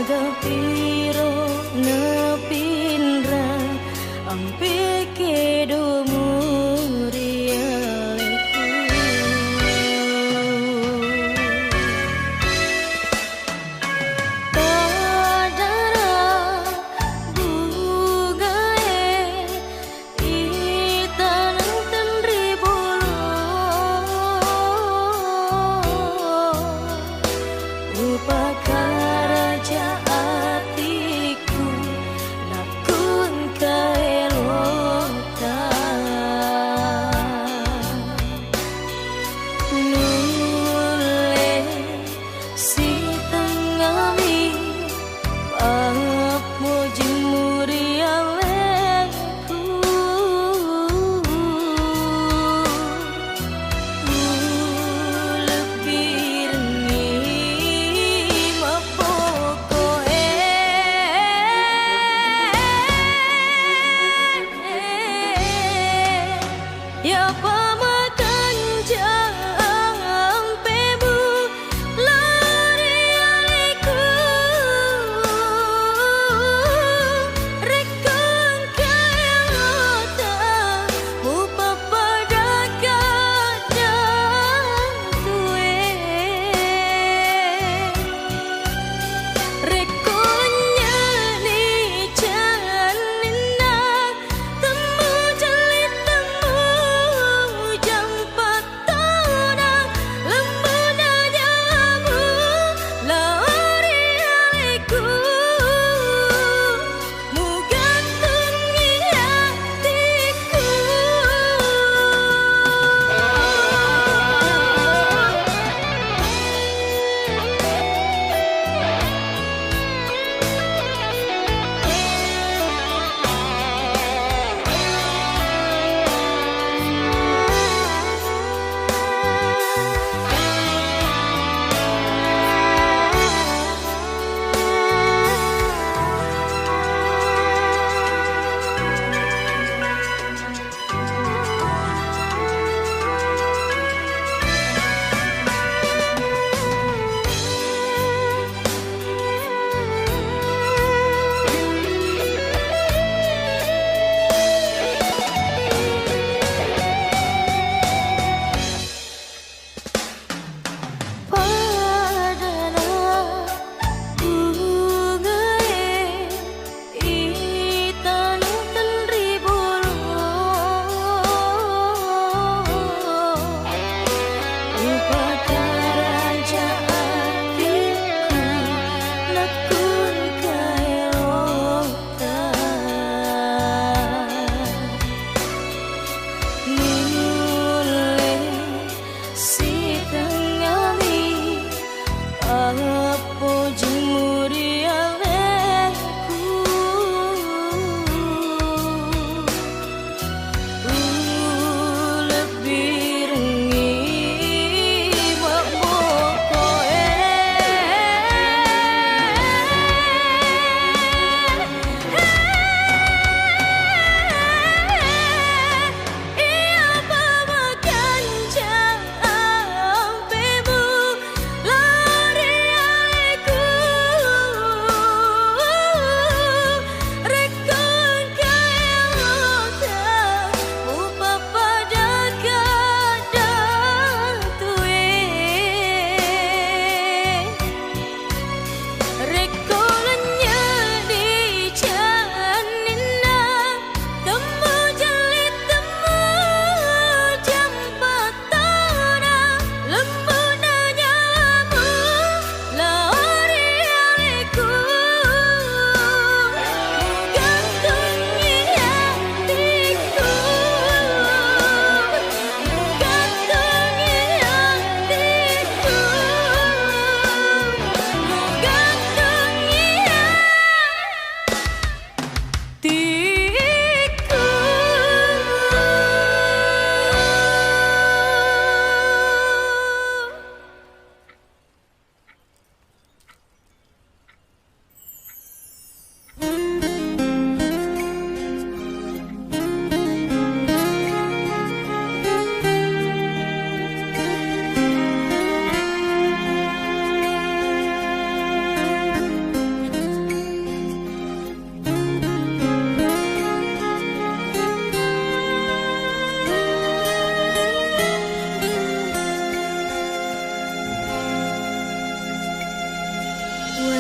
piro nepindra ampe kedo murialeku padara bugae itanang tenri bolo upakara atiku nakun kaelotan nule si tengami papo jemuri aleku lebih ya pamakan jang pebu lari aliku rekon kayota mupa pada kadang tuwe rekonnya ni janina temu jelit temu jampat tauna lembuna jamu lari aliku mugantungi hatiku lari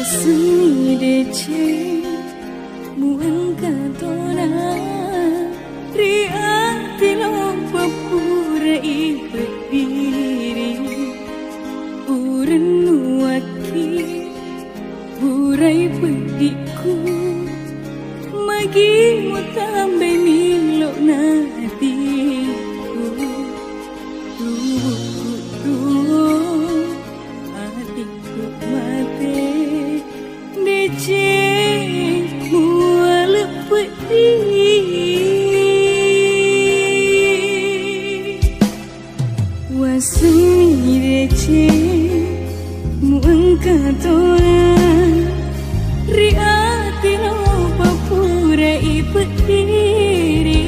Seni dece muang katona riati lompa pura ibadiri uren nuaki burai pediku magi mutambe milo nadiku tubuhku hatiku mate dece mual pedih wasni dece muang katona riati lopa pura ibadiri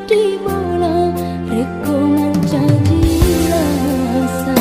di bola reko menjadi rasa.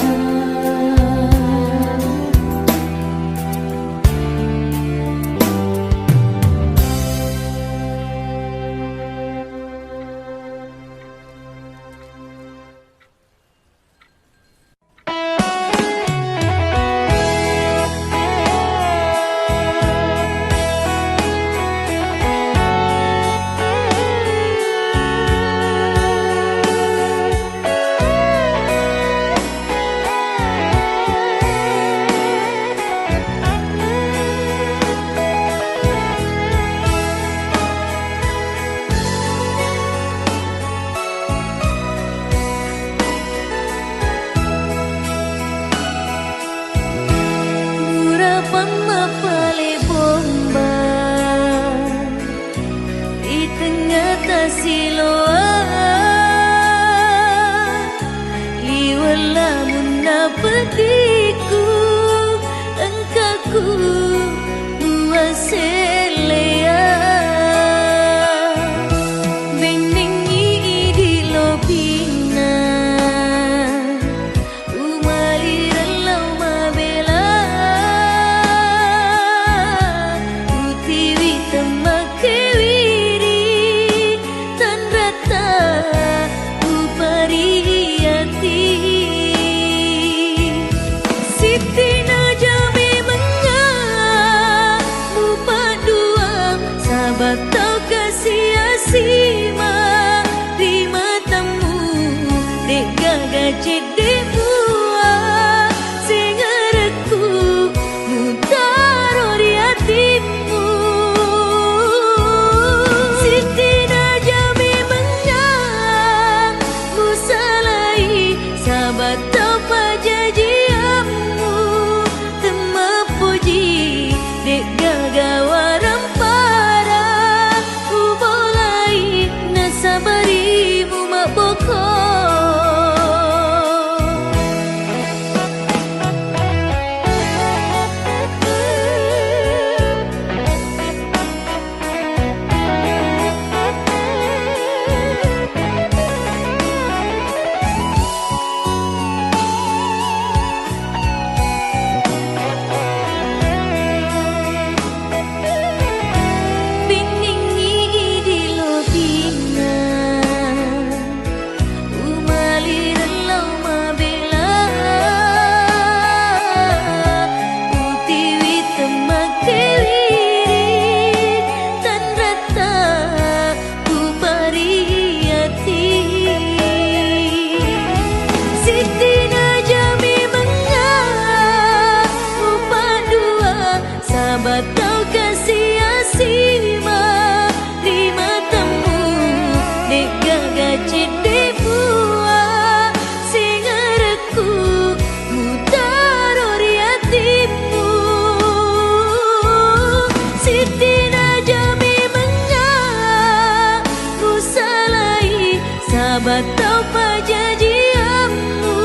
Petiku engkau buat selea beningi di lobina umali relau mabela utiwi temakewiri tanrata upariati Sitina jami mengah Mupa dua Sahabat tau kasih asima Rima temu Dek gagajit dek buah Singareku Mutaro di hatimu Sitina jami mengah Musalai Sahabat tau pajaji Dek gagawaram para Ubolai nasabarimu mak boko Batau kasih asima Lima temu Dek gagajit dek buah Singareku Mutaro di hatimu Sitina jami mengah Musalai Sahabat tau pajajiamu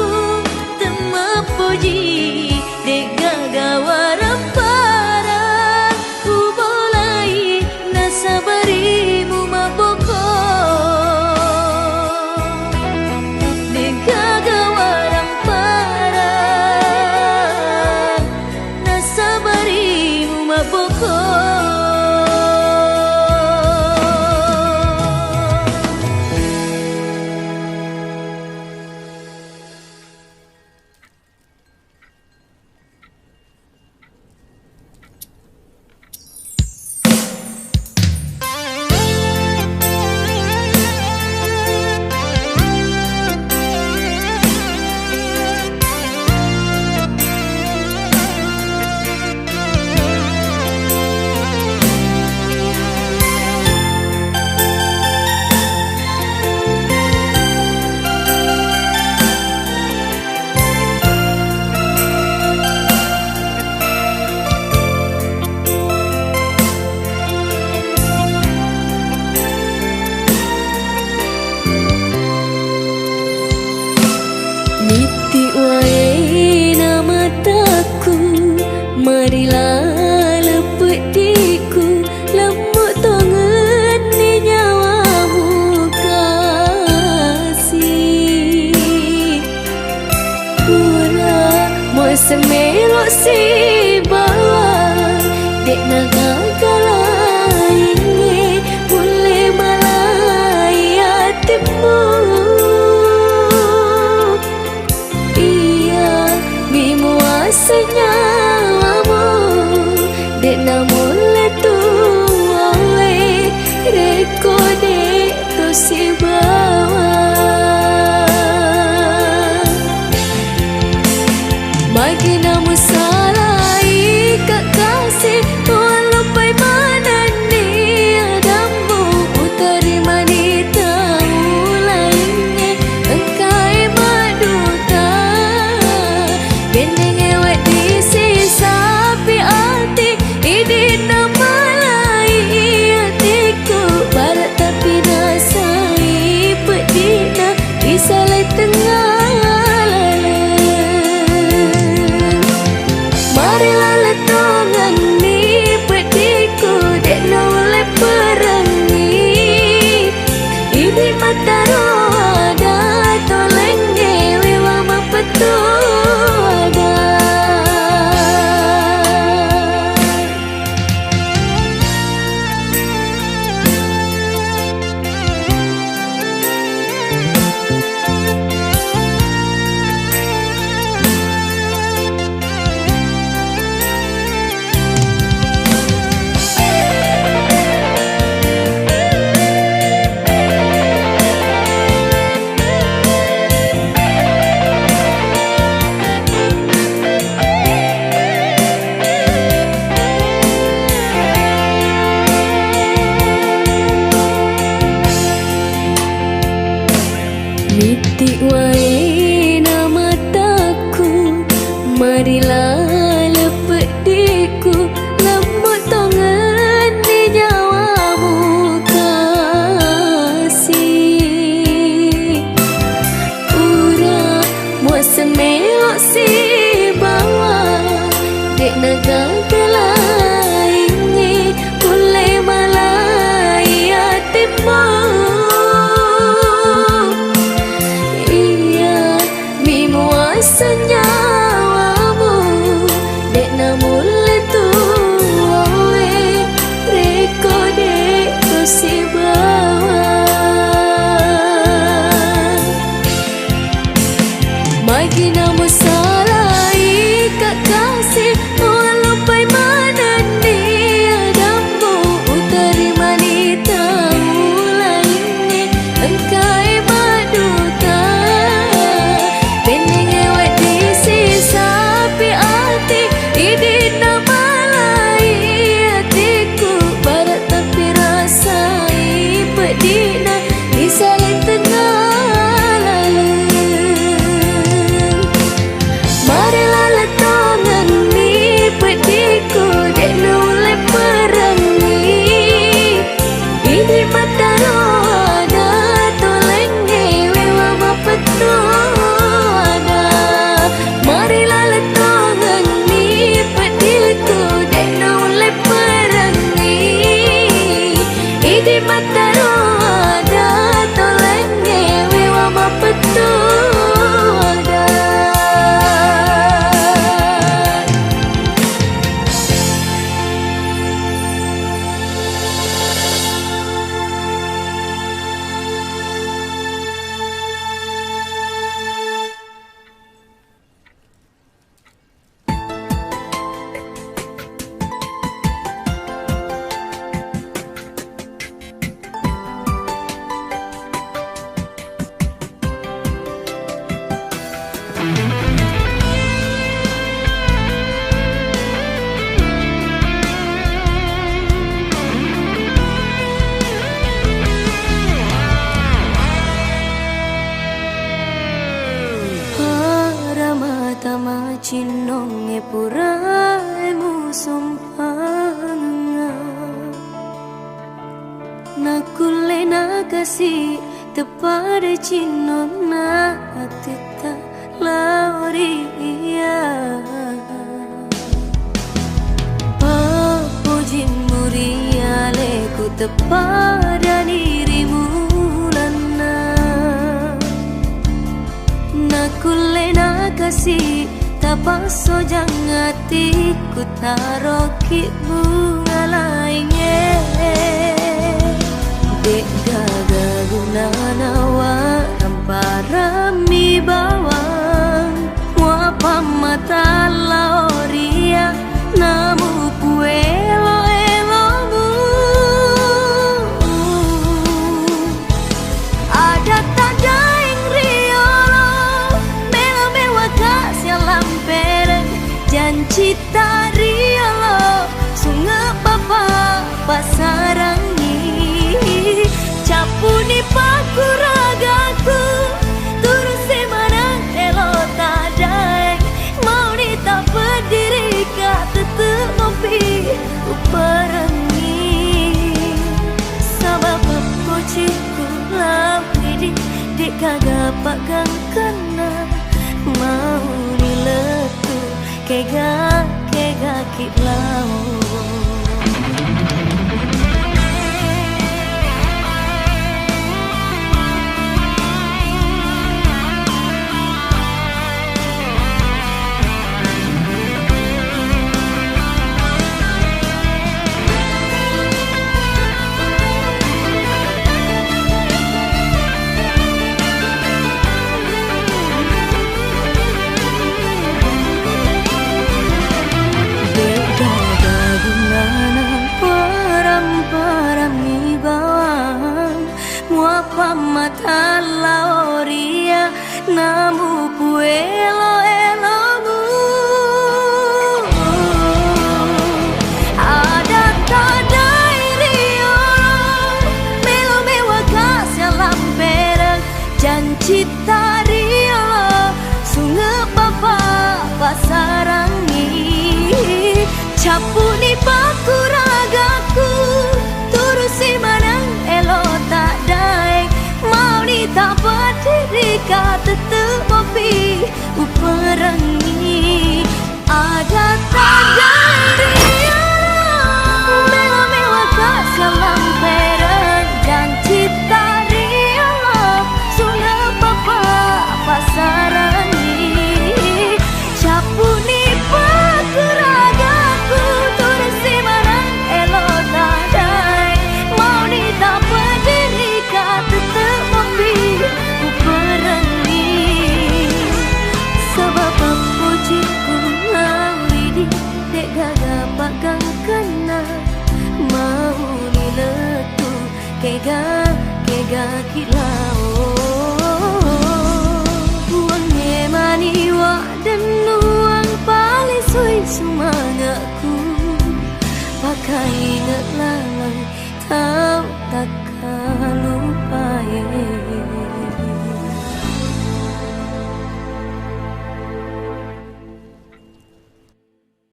Tema puji Dek gagawaram sabarimu maboko Negagawaram para Nasabarimu maboko semelok si bawah dek nagakala ini boleh malai hatimu. Iya mimu asanya kamu dek namun letu oleh reko dek tu si bawah. Bagi namu salah ikat kasih walau pai mana ni adamu utari manita lainnya engkai maduta bendeng ewek di sisa api hati ini nama lain hatiku barat tapi nasai pedina disalai tengah. Marilah letongan ni pediku dek noleh perangi ini mata roda tolengnya wewa mapetu ada. Nitik wae nama taku marilah lepet diku lembut tongan di nyawamu kasih ura muat semelok si bawah dek nagakala ini boleh malai hatimu. Senyawamu dek namun letu owe reko dek tu si bawah. Bagi namu salah ikat kasih walau pai mana ni adamu utari manita lainnya engkai maduta bendeng ewek di sisa api hati ini nama lain hatiku barat tapi rasai pedina disalin tengah lalu. Marilah letongan ni pediku dek noleh perangi ini mata roda tolengnya wewa mapetu ada. Marilah letongan ni pediku dek noleh perangi ini mata roda tolengnya wewa mapetu ada. Cinong e pura e musumpanga nakule nakasi tepada cinong na atita lauria papuji muria leku tepada dirimu lana nakule nakasi paso jangati ku taro ki bunga lainnya dek gaga guna nawa ramparami bawang muapa mata laoria namu puelo elomu ada tanda yang riolo melo mewa kasih lamperan janji tariolo sungai papa pasarangi capuni paku ragaku turun semanang elo tadai mau nita berdiri kak tetep ngopi uparangi sabab pokociku lawidi dek kagak pagang kena mau diletu kega kitlau mata laoria namu puelo elomu ada tadai riolo melo mewa kasih lamperan janji tariolo sungai papa pasarangi capuni paku ragaku turusi manang elo tak daeng mau nita berdiri kak tetep ngopi uparangi ada tanda dia melo mewa kasih lamperan janji tariolo sungai papa pasarangi capuni paku ragaku turusi manang elo tadai mau nita berdiri kak tetep ngopi uparangi sabab pujiku lawidi dek gagak pagang kena mau diletu kega kilau uang mani wa dan uang paling sui sumai